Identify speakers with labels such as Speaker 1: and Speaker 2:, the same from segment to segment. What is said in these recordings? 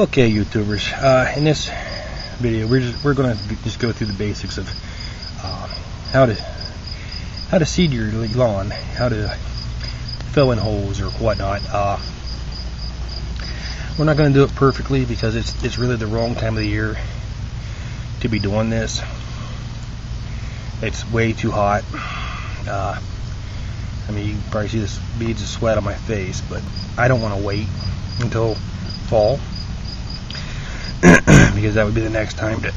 Speaker 1: Okay, YouTubers. In this video, we're going to just go through the basics of how to seed your lawn, how to fill in holes or whatnot. We're not going to do it perfectly because it's really the wrong time of the year to be doing this. It's way too hot. I mean, you can probably see this beads of sweat on my face, but I don't want to wait until fall because that would be the next time to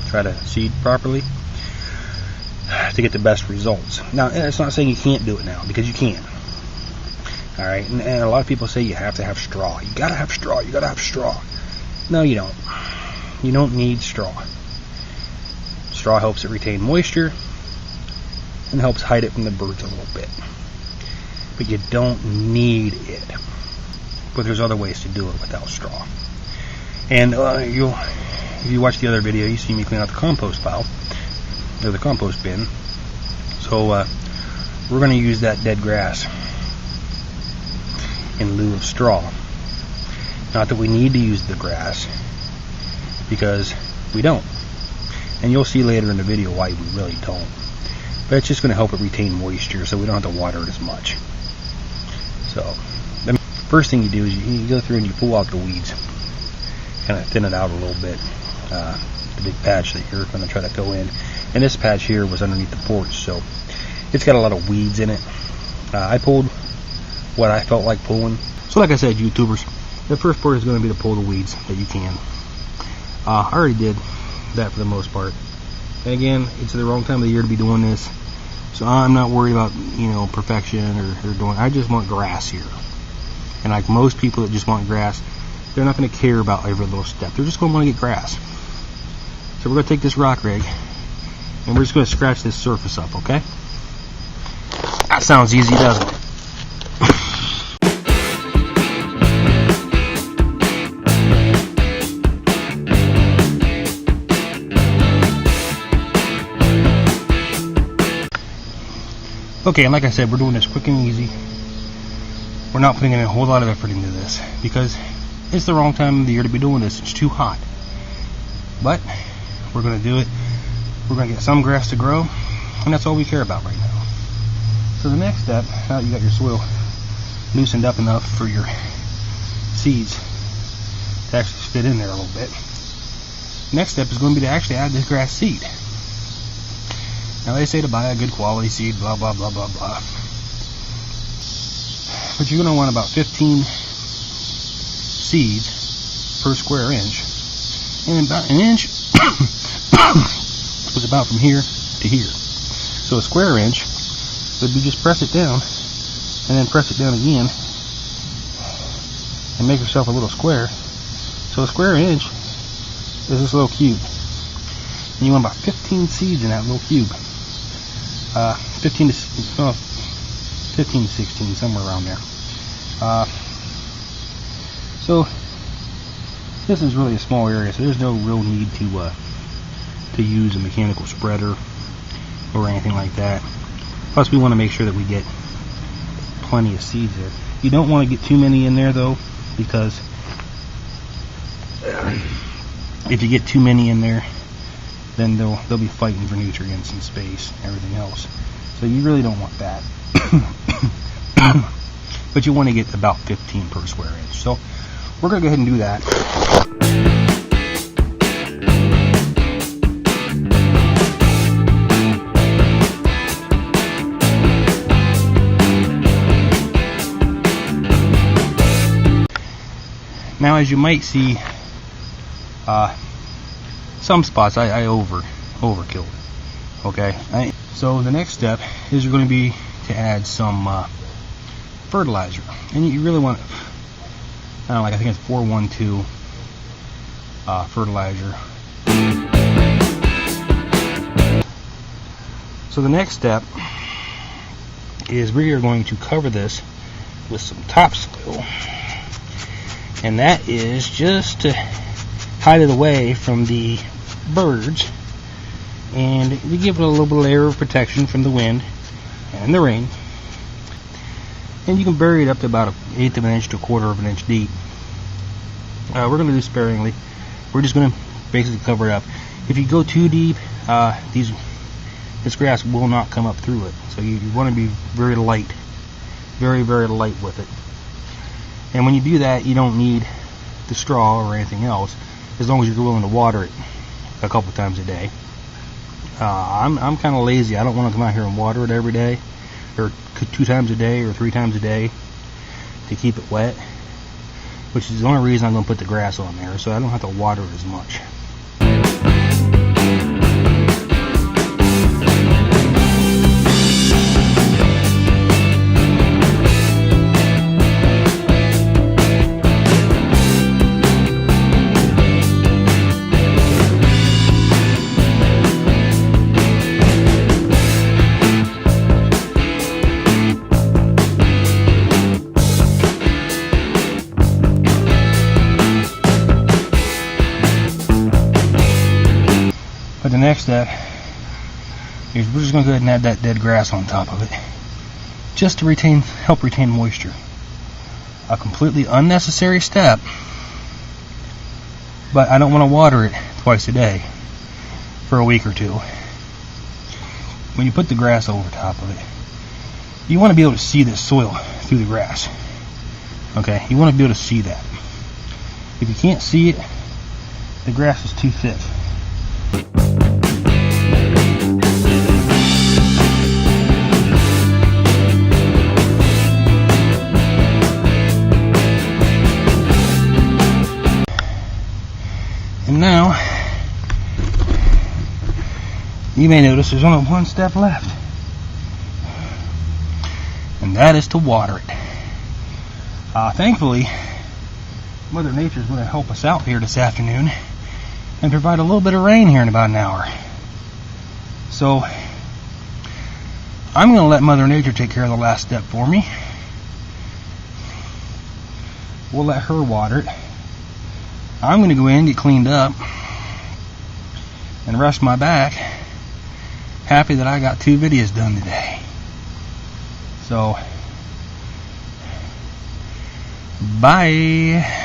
Speaker 1: try to seed properly to get the best results. Now, it's not saying you can't do it now, because you can. Alright, and a lot of people say you have to have straw. You gotta have straw, you gotta have straw. No, you don't. You don't need straw. Straw helps it retain moisture and helps hide it from the birds a little bit. But you don't need it. But there's other ways to do it without straw. And if you watch the other video, you see me clean out the compost pile, or the compost bin. So we're going to use that dead grass in lieu of straw. Not that we need to use the grass, because we don't. And you'll see later in the video why we really don't. But it's just going to help it retain moisture so we don't have to water it as much. So, the first thing you do is you go through and you pull out the weeds. Kind of thin it out a little bit. The big patch that you're going to try to go in. And this patch here was underneath the porch, so it's got a lot of weeds in it. I pulled what I felt like pulling. So like I said, YouTubers, the first part is going to be to pull the weeds that you can. I already did that for the most part. And again, it's the wrong time of the year to be doing this, so I'm not worried about, you know, perfection or doing. I just want grass here. And like most people that just want grass, they're not going to care about every little step. They're just going to want to get grass. So we're going to take this rock rig and we're just going to scratch this surface up, okay? That sounds easy, doesn't it? Okay, and like I said, we're doing this quick and easy. We're not putting in a whole lot of effort into this because it's the wrong time of the year to be doing this. It's too hot. But we're going to do it. We're going to get some grass to grow, and that's all we care about right now. So the next step, now that you got your soil loosened up enough for your seeds to actually fit in there a little bit, next step is going to be to actually add this grass seed. Now they say to buy a good quality seed, blah blah blah blah blah. But you're going to want about 15 seeds per square inch. And about an inch was about from here to here. So a square inch would be just press it down and then press it down again and make yourself a little square. So a square inch is this little cube. And you want about 15 seeds in that little cube. 15 to 16, somewhere around there. So this is really a small area, so there's no real need to use a mechanical spreader or anything like that. Plus, we want to make sure that we get plenty of seeds there. You don't want to get too many in there though, because if you get too many in there, then they'll be fighting for nutrients and space and everything else. So you really don't want that. But you want to get about 15 per square inch. So we're going to go ahead and do that. Now, as you might see, some spots I overkilled. Okay, so the next step is going to be to add some fertilizer, and you really want, I don't know, like I think it's 412 fertilizer. So the next step is we are going to cover this with some topsoil, and that is just to hide it away from the birds and to give it a little layer of protection from the wind and the rain. and you can bury it up to about 1/8 of an inch to 1/4 of an inch deep. We're going to do sparingly. We're just going to basically cover it up. If you go too deep, this grass will not come up through it. So you want to be very light, very light with it. And when you do that, you don't need the straw or anything else, as long as you're willing to water it a couple times a day. I'm kind of lazy. I don't want to come out here and water it every day, or 2 times a day, or 3 times a day to keep it wet, which is the only reason I'm going to put the grass on there, so I don't have to water it as much. But the next step is we're just going to go ahead and add that dead grass on top of it, just to help retain moisture. A completely unnecessary step, but I don't want to water it twice a day for a week or 2. When you put the grass over top of it, you want to be able to see the soil through the grass. Okay, you want to be able to see that. If you can't see it, the grass is too thick. And now, you may notice there's only one step left, and that is to water it. Thankfully, Mother Nature is going to help us out here this afternoon and provide a little bit of rain here in about an hour. So, I'm going to let Mother Nature take care of the last step for me. We'll let her water it. I'm going to go in and get cleaned up and rest my back, happy that I got 2 videos done today. So, bye.